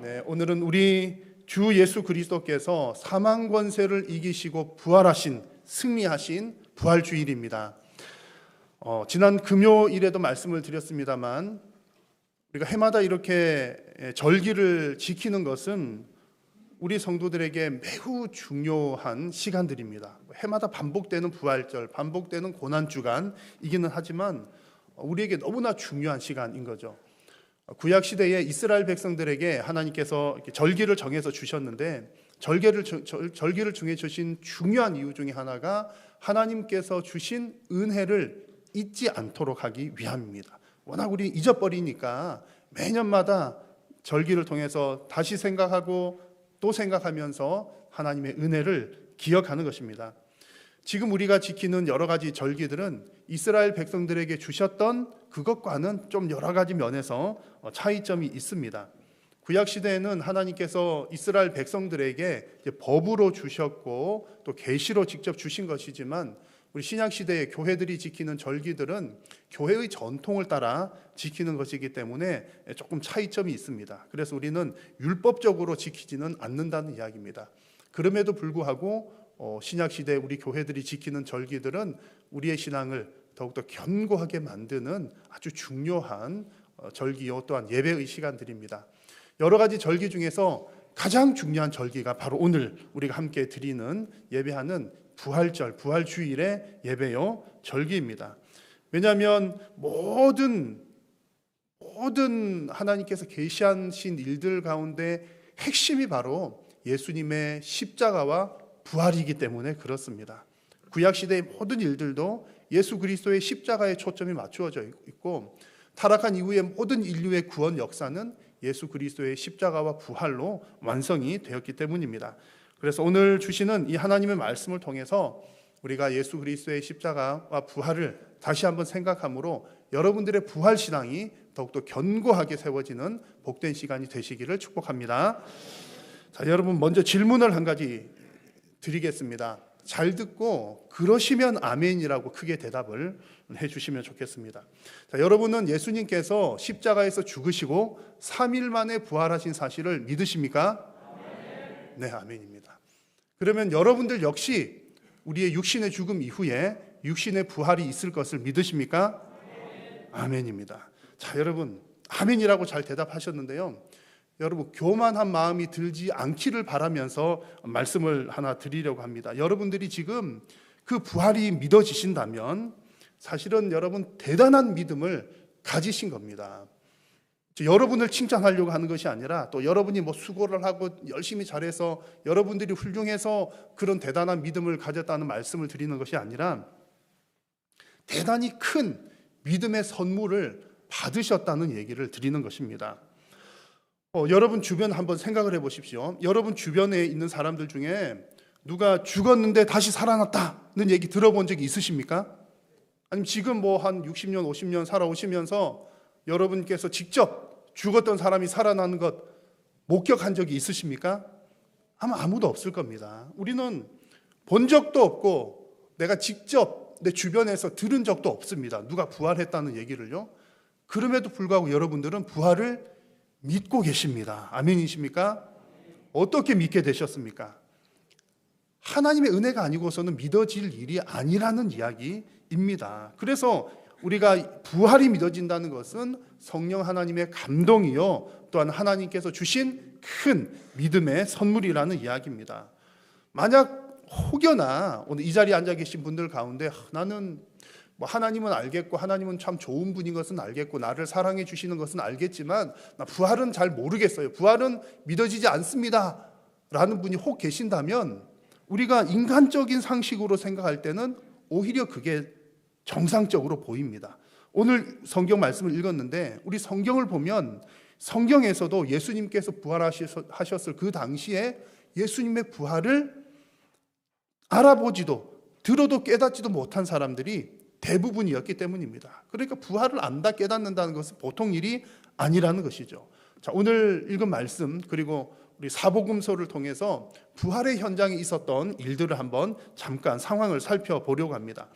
네, 오늘은 우리 주 예수 그리스도께서 사망 권세를 이기시고 부활하신, 승리하신 부활주일입니다. 지난 금요일에도 말씀을 드렸습니다만 우리가 해마다 이렇게 절기를 지키는 것은 우리 성도들에게 매우 중요한 시간들입니다. 해마다 반복되는 부활절, 반복되는 고난주간이기는 하지만 우리에게 너무나 중요한 시간인 거죠. 구약 시대에 이스라엘 백성들에게 하나님께서 절기를 정해서 주셨는데 절기를 정해 주신 중요한 이유 중에 하나가 하나님께서 주신 은혜를 잊지 않도록 하기 위함입니다. 워낙 우리 잊어버리니까 매년마다 절기를 통해서 다시 생각하고 또 생각하면서 하나님의 은혜를 기억하는 것입니다. 지금 우리가 지키는 여러 가지 절기들은 이스라엘 백성들에게 주셨던 그것과는 좀 여러 가지 면에서 차이점이 있습니다. 구약 시대에는 하나님께서 이스라엘 백성들에게 법으로 주셨고 또 계시로 직접 주신 것이지만 우리 신약 시대의 교회들이 지키는 절기들은 교회의 전통을 따라 지키는 것이기 때문에 조금 차이점이 있습니다. 그래서 우리는 율법적으로 지키지는 않는다는 이야기입니다. 그럼에도 불구하고 신약 시대 우리 교회들이 지키는 절기들은 우리의 신앙을 더욱더 견고하게 만드는 아주 중요한 절기요 또한 예배의 시간들입니다. 여러 가지 절기 중에서 가장 중요한 절기가 바로 오늘 우리가 함께 드리는 예배하는 부활절, 부활주일의 예배요 절기입니다. 왜냐하면 모든 하나님께서 계시하신 일들 가운데 핵심이 바로 예수님의 십자가와 부활이기 때문에 그렇습니다. 구약 시대의 모든 일들도 예수 그리스도의 십자가에 초점이 맞추어져 있고 타락한 이후의 모든 인류의 구원 역사는 예수 그리스도의 십자가와 부활로 완성이 되었기 때문입니다. 그래서 오늘 주시는 이 하나님의 말씀을 통해서 우리가 예수 그리스도의 십자가와 부활을 다시 한번 생각함으로 여러분들의 부활 신앙이 더욱더 견고하게 세워지는 복된 시간이 되시기를 축복합니다. 자, 여러분 먼저 질문을 한 가지 드리겠습니다. 잘 듣고 그러시면 아멘이라고 크게 대답을 해주시면 좋겠습니다. 자, 여러분은 예수님께서 십자가에서 죽으시고 3일 만에 부활하신 사실을 믿으십니까? 아멘. 네, 아멘입니다. 그러면 여러분들 역시 우리의 육신의 죽음 이후에 육신의 부활이 있을 것을 믿으십니까? 아멘. 아멘입니다. 자, 여러분 아멘이라고 잘 대답하셨는데요. 여러분 교만한 마음이 들지 않기를 바라면서 말씀을 하나 드리려고 합니다. 여러분들이 지금 그 부활이 믿어지신다면 사실은 여러분 대단한 믿음을 가지신 겁니다. 여러분을 칭찬하려고 하는 것이 아니라 또 여러분이 뭐 수고를 하고 열심히 잘해서 여러분들이 훌륭해서 그런 대단한 믿음을 가졌다는 말씀을 드리는 것이 아니라 대단히 큰 믿음의 선물을 받으셨다는 얘기를 드리는 것입니다. 여러분 주변 한번 생각을 해보십시오. 여러분 주변에 있는 사람들 중에 누가 죽었는데 다시 살아났다는 얘기 들어본 적이 있으십니까? 아니면 지금 뭐 한 60년, 50년 살아오시면서 여러분께서 직접 죽었던 사람이 살아나는 것 목격한 적이 있으십니까? 아마 아무도 없을 겁니다. 우리는 본 적도 없고 내가 직접 내 주변에서 들은 적도 없습니다. 누가 부활했다는 얘기를요. 그럼에도 불구하고 여러분들은 부활을 믿고 계십니다. 아멘이십니까? 어떻게 믿게 되셨습니까? 하나님의 은혜가 아니고서는 믿어질 일이 아니라는 이야기입니다. 그래서 우리가 부활이 믿어진다는 것은 성령 하나님의 감동이요 또한 하나님께서 주신 큰 믿음의 선물이라는 이야기입니다. 만약 혹여나 오늘 이 자리에 앉아 계신 분들 가운데 나는 뭐 하나님은 알겠고 하나님은 참 좋은 분인 것은 알겠고 나를 사랑해 주시는 것은 알겠지만 나 부활은 잘 모르겠어요. 부활은 믿어지지 않습니다. 라는 분이 혹 계신다면 우리가 인간적인 상식으로 생각할 때는 오히려 그게 정상적으로 보입니다. 오늘 성경 말씀을 읽었는데 우리 성경을 보면 성경에서도 예수님께서 부활하셨을 그 당시에 예수님의 부활을 알아보지도 들어도 깨닫지도 못한 사람들이 대부분이었기 때문입니다. 그러니까 부활을 안다 깨닫는다는 것은 보통 일이 아니라는 것이죠. 자, 오늘 읽은 말씀 그리고 우리 사복음서를 통해서 부활의 현장에 있었던 일들을 한번 잠깐 상황을 살펴보려고 합니다.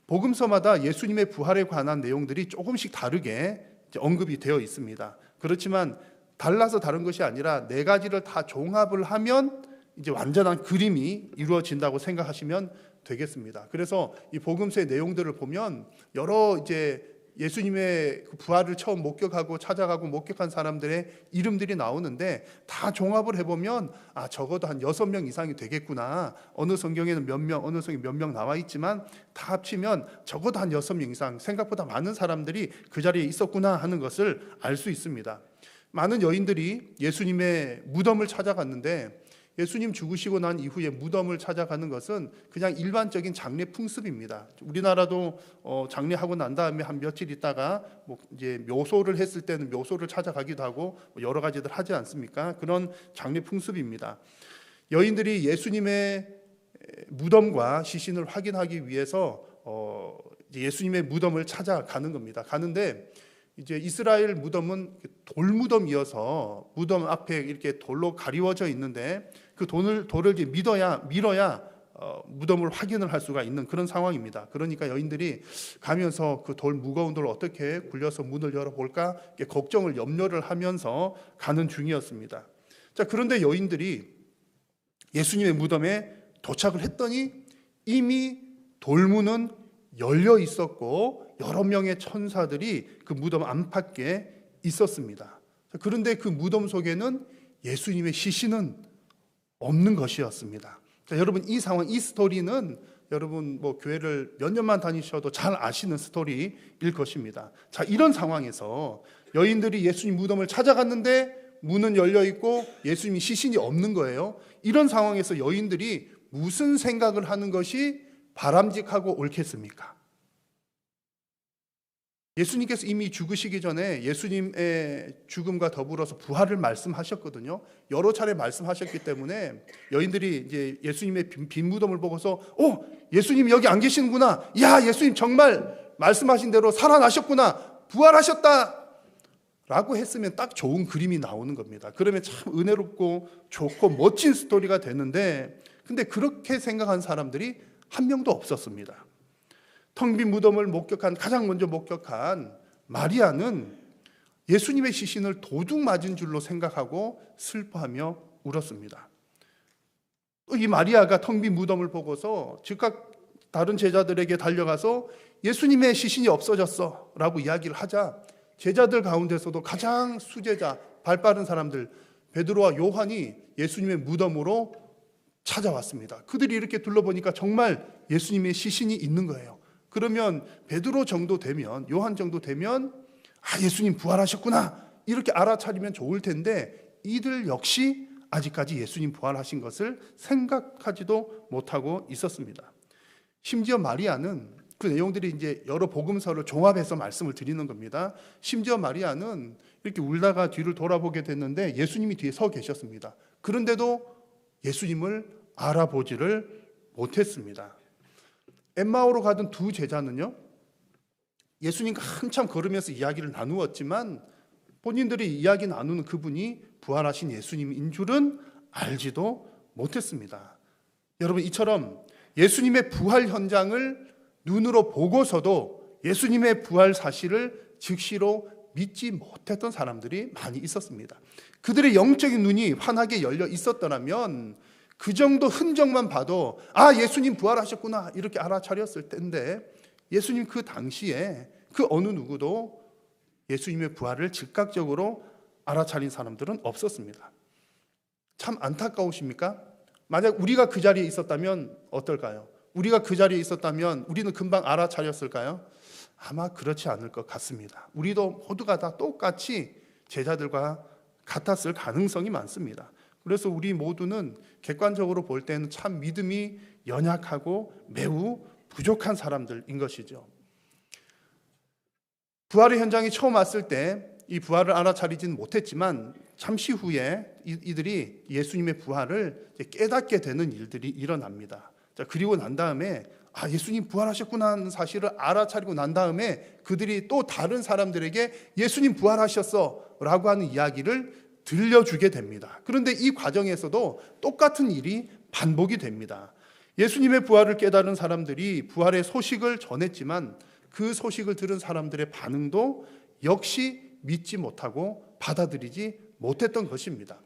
복음서마다 예수님의 부활에 관한 내용들이 조금씩 다르게 언급이 되어 있습니다. 그렇지만 달라서 다른 것이 아니라 네 가지를 다 종합을 하면 이제 완전한 그림이 이루어진다고 생각하시면 되겠습니다. 그래서 이 복음서의 내용들을 보면 여러 이제 예수님의 그 부활을 처음 목격하고 찾아가고 목격한 사람들의 이름들이 나오는데 다 종합을 해보면 적어도 한 6명 이상이 되겠구나. 어느 성경에는 몇 명, 어느 성경에 몇 명 나와 있지만 다 합치면 적어도 한 6명 이상, 생각보다 많은 사람들이 그 자리에 있었구나 하는 것을 알 수 있습니다. 많은 여인들이 예수님의 무덤을 찾아갔는데 예수님 죽으시고 난 이후에 무덤을 찾아가는 것은 그냥 일반적인 장례 풍습입니다. 우리나라도 장례하고 난 다음에 한 며칠 있다가 이제 묘소를 했을 때는 묘소를 찾아가기도 하고 여러 가지들 하지 않습니까? 그런 장례 풍습입니다. 여인들이 예수님의 무덤과 시신을 확인하기 위해서 예수님의 무덤을 찾아가는 겁니다. 가는데 이제 이스라엘 무덤은 돌무덤이어서 무덤 앞에 이렇게 돌로 가리워져 있는데 그 돌을 이제 밀어야 무덤을 확인을 할 수가 있는 그런 상황입니다. 그러니까 여인들이 가면서 그 무거운 돌을 어떻게 굴려서 문을 열어볼까 걱정을 염려를 하면서 가는 중이었습니다. 자, 그런데 여인들이 예수님의 무덤에 도착을 했더니 이미 돌문은 열려 있었고 여러 명의 천사들이 그 무덤 안팎에 있었습니다. 그런데 그 무덤 속에는 예수님의 시신은 없는 것이었습니다. 자, 여러분 이 상황, 이 스토리는 여러분 교회를 몇 년만 다니셔도 잘 아시는 스토리일 것입니다. 자, 이런 상황에서 여인들이 예수님 무덤을 찾아갔는데 문은 열려 있고 예수님이 시신이 없는 거예요. 이런 상황에서 여인들이 무슨 생각을 하는 것이 바람직하고 옳겠습니까? 예수님께서 이미 죽으시기 전에 예수님의 죽음과 더불어서 부활을 말씀하셨거든요. 여러 차례 말씀하셨기 때문에 여인들이 이제 예수님의 빈 무덤을 보고서 예수님 여기 안 계시는구나. 야, 예수님 정말 말씀하신 대로 살아나셨구나. 부활하셨다. 라고 했으면 딱 좋은 그림이 나오는 겁니다. 그러면 참 은혜롭고 좋고 멋진 스토리가 되는데 근데 그렇게 생각한 사람들이 한 명도 없었습니다. 텅 빈 무덤을 가장 먼저 목격한 마리아는 예수님의 시신을 도둑 맞은 줄로 생각하고 슬퍼하며 울었습니다. 이 마리아가 텅 빈 무덤을 보고서 즉각 다른 제자들에게 달려가서 예수님의 시신이 없어졌어 라고 이야기를 하자 제자들 가운데서도 가장 수제자, 발빠른 사람들 베드로와 요한이 예수님의 무덤으로 찾아왔습니다. 그들이 이렇게 둘러보니까 정말 예수님의 시신이 있는 거예요. 그러면 베드로 정도 되면, 요한 정도 되면 예수님 부활하셨구나 이렇게 알아차리면 좋을 텐데 이들 역시 아직까지 예수님 부활하신 것을 생각하지도 못하고 있었습니다. 심지어 마리아는 그 내용들이 이제 여러 복음서를 종합해서 말씀을 드리는 겁니다. 심지어 마리아는 이렇게 울다가 뒤를 돌아보게 됐는데 예수님이 뒤에 서 계셨습니다. 그런데도 예수님을 알아보지를 못했습니다. 엠마오로 가던 두 제자는요, 예수님과 한참 걸으면서 이야기를 나누었지만 본인들이 이야기 나누는 그분이 부활하신 예수님인 줄은 알지도 못했습니다. 여러분, 이처럼 예수님의 부활 현장을 눈으로 보고서도 예수님의 부활 사실을 즉시로 믿지 못했던 사람들이 많이 있었습니다. 그들의 영적인 눈이 환하게 열려 있었더라면 그 정도 흔적만 봐도 예수님 부활하셨구나 이렇게 알아차렸을 텐데 예수님 그 당시에 그 어느 누구도 예수님의 부활을 즉각적으로 알아차린 사람들은 없었습니다. 참 안타까우십니까? 만약 우리가 그 자리에 있었다면 어떨까요? 우리가 그 자리에 있었다면 우리는 금방 알아차렸을까요? 아마 그렇지 않을 것 같습니다. 우리도 모두가 다 똑같이 제자들과 같았을 가능성이 많습니다. 그래서 우리 모두는 객관적으로 볼 때는 참 믿음이 연약하고 매우 부족한 사람들인 것이죠. 부활의 현장이 처음 왔을 때 이 부활을 알아차리지는 못했지만 잠시 후에 이들이 예수님의 부활을 깨닫게 되는 일들이 일어납니다. 자, 그리고 난 다음에 예수님 부활하셨구나 하는 사실을 알아차리고 난 다음에 그들이 또 다른 사람들에게 예수님 부활하셨어 라고 하는 이야기를 들려주게 됩니다. 그런데 이 과정에서도 똑같은 일이 반복이 됩니다. 예수님의 부활을 깨달은 사람들이 부활의 소식을 전했지만 그 소식을 들은 사람들의 반응도 역시 믿지 못하고 받아들이지 못했던 것입니다.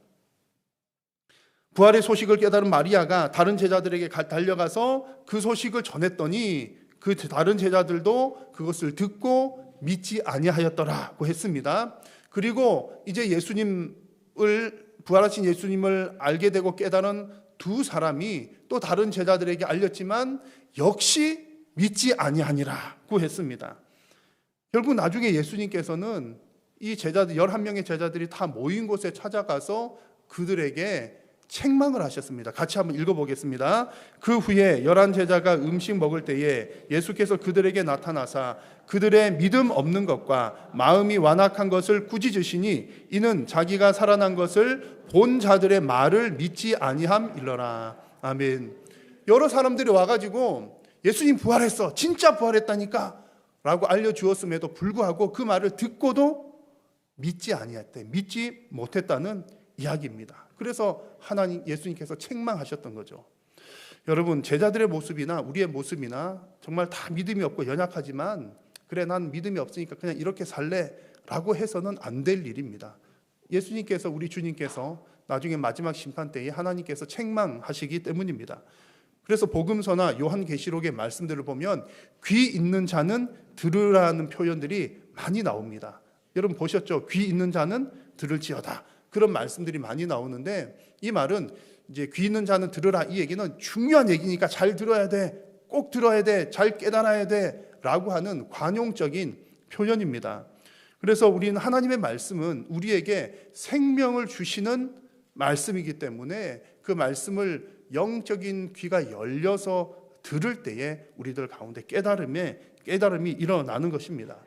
부활의 소식을 깨달은 마리아가 다른 제자들에게 달려가서 그 소식을 전했더니 그 다른 제자들도 그것을 듣고 믿지 아니하였더라고 했습니다. 그리고 이제 부활하신 예수님을 알게 되고 깨달은 두 사람이 또 다른 제자들에게 알렸지만 역시 믿지 아니하니라고 했습니다. 결국 나중에 예수님께서는 이 제자들 11명의 제자들이 다 모인 곳에 찾아가서 그들에게 책망을 하셨습니다. 같이 한번 읽어보겠습니다. 그 후에 11제자가 음식 먹을 때에 예수께서 그들에게 나타나사 그들의 믿음 없는 것과 마음이 완악한 것을 꾸짖으시니 이는 자기가 살아난 것을 본 자들의 말을 믿지 아니함일러라. 아멘. 여러 사람들이 와가지고 예수님 부활했어, 진짜 부활했다니까 라고 알려주었음에도 불구하고 그 말을 듣고도 믿지 아니했대, 믿지 못했다는 이야기입니다. 그래서 예수님께서 책망하셨던 거죠. 여러분, 제자들의 모습이나 우리의 모습이나 정말 다 믿음이 없고 연약하지만 그래 난 믿음이 없으니까 그냥 이렇게 살래 라고 해서는 안 될 일입니다. 예수님께서, 우리 주님께서 나중에 마지막 심판 때에 하나님께서 책망하시기 때문입니다. 그래서 복음서나 요한계시록의 말씀들을 보면 귀 있는 자는 들으라는 표현들이 많이 나옵니다. 여러분 보셨죠? 귀 있는 자는 들을지어다, 그런 말씀들이 많이 나오는데 이 말은 이제 귀 있는 자는 들으라, 이 얘기는 중요한 얘기니까 잘 들어야 돼, 꼭 들어야 돼, 잘 깨달아야 돼 라고 하는 관용적인 표현입니다. 그래서 우리는 하나님의 말씀은 우리에게 생명을 주시는 말씀이기 때문에 그 말씀을 영적인 귀가 열려서 들을 때에 우리들 가운데 깨달음이 일어나는 것입니다.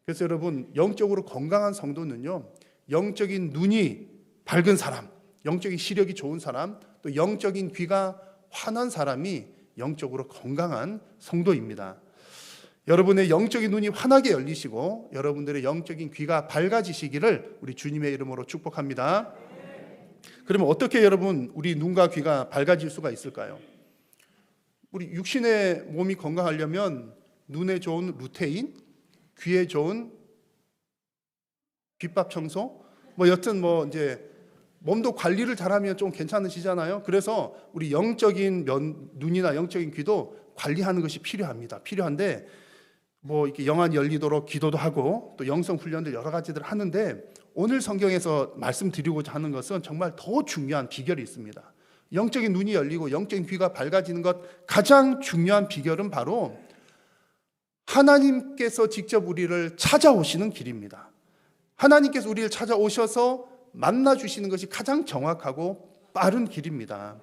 그래서 여러분, 영적으로 건강한 성도는요, 영적인 눈이 밝은 사람, 영적인 시력이 좋은 사람, 또 영적인 귀가 환한 사람이 영적으로 건강한 성도입니다. 여러분의 영적인 눈이 환하게 열리시고 여러분들의 영적인 귀가 밝아지시기를 우리 주님의 이름으로 축복합니다. 그러면 어떻게 여러분 우리 눈과 귀가 밝아질 수가 있을까요? 우리 육신의 몸이 건강하려면 눈에 좋은 루테인, 귀에 좋은 귓밥 청소, 여튼 이제 몸도 관리를 잘하면 좀 괜찮으시잖아요. 그래서 우리 영적인 눈이나 영적인 귀도 관리하는 것이 필요합니다. 필요한데 이렇게 영안이 열리도록 기도도 하고 또 영성 훈련들 여러 가지들 하는데 오늘 성경에서 말씀드리고자 하는 것은 정말 더 중요한 비결이 있습니다. 영적인 눈이 열리고 영적인 귀가 밝아지는 것 가장 중요한 비결은 바로 하나님께서 직접 우리를 찾아오시는 길입니다. 하나님께서 우리를 찾아오셔서 만나주시는 것이 가장 정확하고 빠른 길입니다.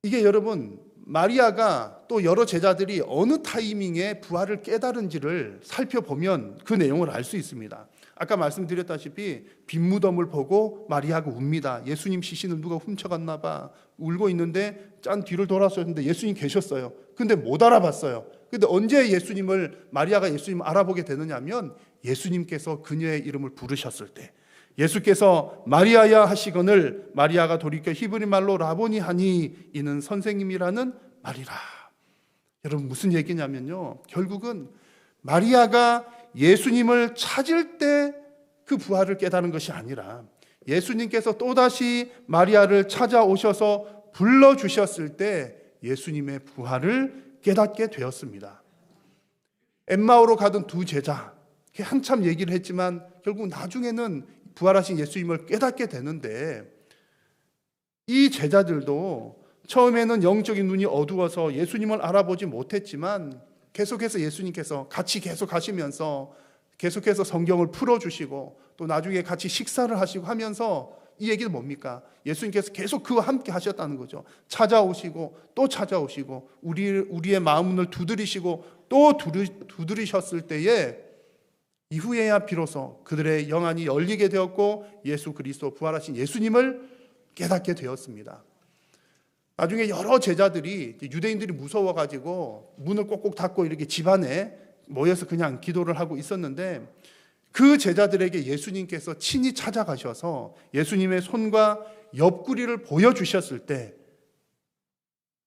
이게 여러분, 마리아가 또 여러 제자들이 어느 타이밍에 부활을 깨달은지를 살펴보면 그 내용을 알 수 있습니다. 아까 말씀드렸다시피 빈무덤을 보고 마리아가 웁니다. 예수님 시신을 누가 훔쳐갔나 봐. 울고 있는데 짠 뒤를 돌아섰는데 예수님 계셨어요. 근데 못 알아봤어요. 근데 언제 마리아가 예수님을 알아보게 되느냐 하면 예수님께서 그녀의 이름을 부르셨을 때, 예수께서 마리아야 하시거늘 마리아가 돌이켜 히브리 말로 라보니 하니 이는 선생님이라는 말이라. 여러분 무슨 얘기냐면요, 결국은 마리아가 예수님을 찾을 때 그 부활을 깨달은 것이 아니라 예수님께서 또다시 마리아를 찾아오셔서 불러주셨을 때 예수님의 부활을 깨닫게 되었습니다. 엠마오로 가던 두 제자, 한참 얘기를 했지만 결국 나중에는 부활하신 예수님을 깨닫게 되는데, 이 제자들도 처음에는 영적인 눈이 어두워서 예수님을 알아보지 못했지만 계속해서 예수님께서 같이 계속 가시면서 계속해서 성경을 풀어주시고 또 나중에 같이 식사를 하시고 하면서 이 얘기는 뭡니까? 예수님께서 계속 그와 함께 하셨다는 거죠. 찾아오시고 또 찾아오시고 우리의 마음을 두드리시고 또 두드리셨을 때에 이후에야 비로소 그들의 영안이 열리게 되었고 예수 그리스도 부활하신 예수님을 깨닫게 되었습니다. 나중에 여러 제자들이, 유대인들이 무서워가지고 문을 꼭꼭 닫고 이렇게 집 안에 모여서 그냥 기도를 하고 있었는데 그 제자들에게 예수님께서 친히 찾아가셔서 예수님의 손과 옆구리를 보여주셨을 때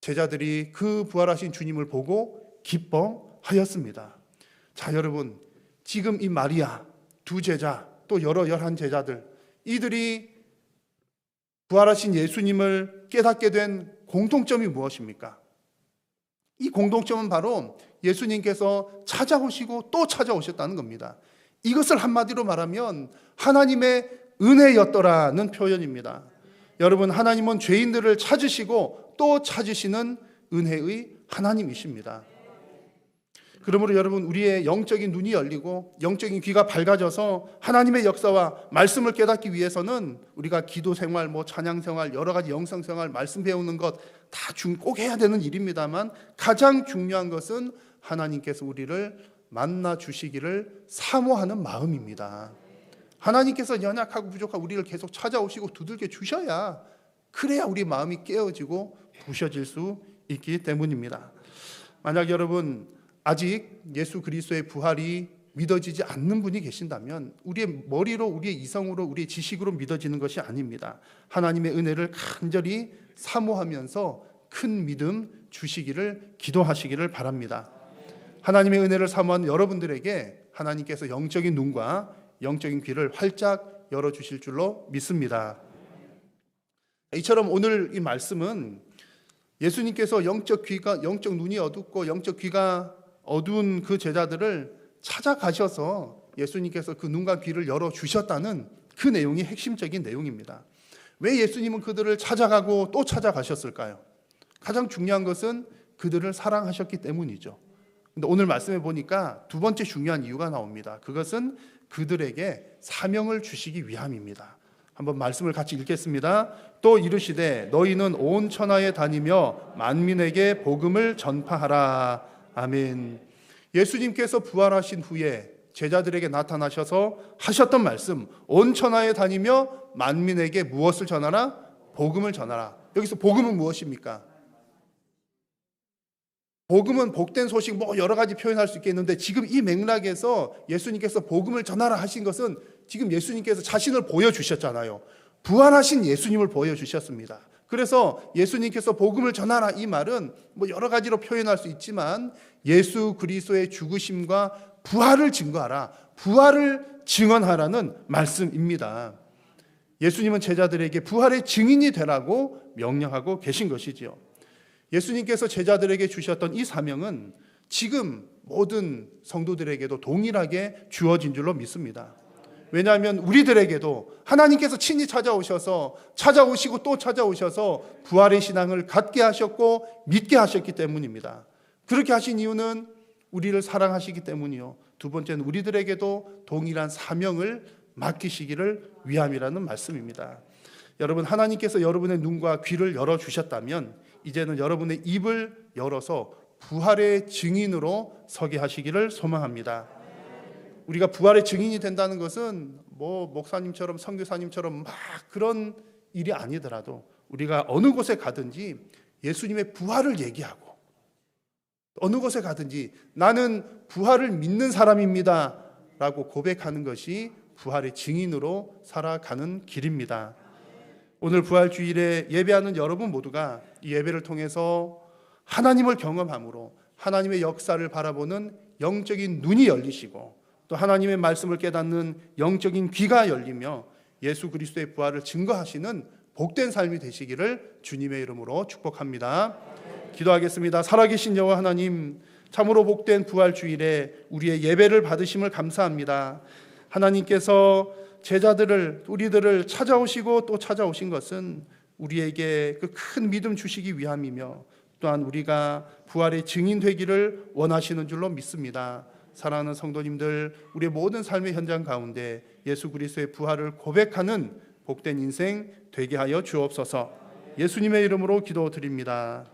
제자들이 그 부활하신 주님을 보고 기뻐하였습니다. 자, 여러분, 지금 이 마리아, 두 제자, 또 여러 11 제자들, 이들이 부활하신 예수님을 깨닫게 된 공통점이 무엇입니까? 이 공통점은 바로 예수님께서 찾아오시고 또 찾아오셨다는 겁니다. 이것을 한마디로 말하면 하나님의 은혜였더라는 표현입니다. 여러분, 하나님은 죄인들을 찾으시고 또 찾으시는 은혜의 하나님이십니다. 그러므로 여러분, 우리의 영적인 눈이 열리고 영적인 귀가 밝아져서 하나님의 역사와 말씀을 깨닫기 위해서는 우리가 기도 생활, 찬양 생활, 여러 가지 영성 생활, 말씀 배우는 것 다 꼭 해야 되는 일입니다만, 가장 중요한 것은 하나님께서 우리를 만나 주시기를 사모하는 마음입니다. 하나님께서 연약하고 부족한 우리를 계속 찾아오시고 두들겨 주셔야, 그래야 우리 마음이 깨어지고 부셔질 수 있기 때문입니다. 만약 여러분 아직 예수 그리스도의 부활이 믿어지지 않는 분이 계신다면 우리의 머리로, 우리의 이성으로, 우리의 지식으로 믿어지는 것이 아닙니다. 하나님의 은혜를 간절히 사모하면서 큰 믿음 주시기를 기도하시기를 바랍니다. 하나님의 은혜를 사모하는 여러분들에게 하나님께서 영적인 눈과 영적인 귀를 활짝 열어주실 줄로 믿습니다. 이처럼 오늘 이 말씀은 예수님께서 영적 눈이 어둡고 영적 귀가 어두운 그 제자들을 찾아가셔서 예수님께서 그 눈과 귀를 열어주셨다는 그 내용이 핵심적인 내용입니다. 왜 예수님은 그들을 찾아가고 또 찾아가셨을까요? 가장 중요한 것은 그들을 사랑하셨기 때문이죠. 근데 오늘 말씀해 보니까 두 번째 중요한 이유가 나옵니다. 그것은 그들에게 사명을 주시기 위함입니다. 한번 말씀을 같이 읽겠습니다. 또 이르시되 너희는 온 천하에 다니며 만민에게 복음을 전파하라. 아멘. 예수님께서 부활하신 후에 제자들에게 나타나셔서 하셨던 말씀, 온 천하에 다니며 만민에게 무엇을 전하라? 복음을 전하라. 여기서 복음은 무엇입니까? 복음은 복된 소식, 여러 가지 표현할 수 있겠는데, 지금 이 맥락에서 예수님께서 복음을 전하라 하신 것은 지금 예수님께서 자신을 보여주셨잖아요. 부활하신 예수님을 보여주셨습니다. 그래서 예수님께서 복음을 전하라, 이 말은 여러 가지로 표현할 수 있지만 예수 그리스도의 죽으심과 부활을 증거하라, 부활을 증언하라는 말씀입니다. 예수님은 제자들에게 부활의 증인이 되라고 명령하고 계신 것이지요. 예수님께서 제자들에게 주셨던 이 사명은 지금 모든 성도들에게도 동일하게 주어진 줄로 믿습니다. 왜냐하면 우리들에게도 하나님께서 친히 찾아오시고 또 찾아오셔서 부활의 신앙을 갖게 하셨고 믿게 하셨기 때문입니다. 그렇게 하신 이유는 우리를 사랑하시기 때문이요, 두 번째는 우리들에게도 동일한 사명을 맡기시기를 위함이라는 말씀입니다. 여러분, 하나님께서 여러분의 눈과 귀를 열어주셨다면 이제는 여러분의 입을 열어서 부활의 증인으로 서게 하시기를 소망합니다. 우리가 부활의 증인이 된다는 것은 목사님처럼 선교사님처럼 그런 일이 아니더라도 우리가 어느 곳에 가든지 예수님의 부활을 얘기하고, 어느 곳에 가든지 나는 부활을 믿는 사람입니다 라고 고백하는 것이 부활의 증인으로 살아가는 길입니다. 오늘 부활주일에 예배하는 여러분 모두가 이 예배를 통해서 하나님을 경험함으로 하나님의 역사를 바라보는 영적인 눈이 열리시고, 또 하나님의 말씀을 깨닫는 영적인 귀가 열리며 예수 그리스도의 부활을 증거하시는 복된 삶이 되시기를 주님의 이름으로 축복합니다. 기도하겠습니다. 살아계신 여호와 하나님, 참으로 복된 부활주일에 우리의 예배를 받으심을 감사합니다. 하나님께서 우리들을 찾아오시고 또 찾아오신 것은 우리에게 그 큰 믿음 주시기 위함이며, 또한 우리가 부활의 증인 되기를 원하시는 줄로 믿습니다. 사랑하는 성도님들, 우리의 모든 삶의 현장 가운데 예수 그리스도의 부활을 고백하는 복된 인생 되게 하여 주옵소서. 예수님의 이름으로 기도드립니다.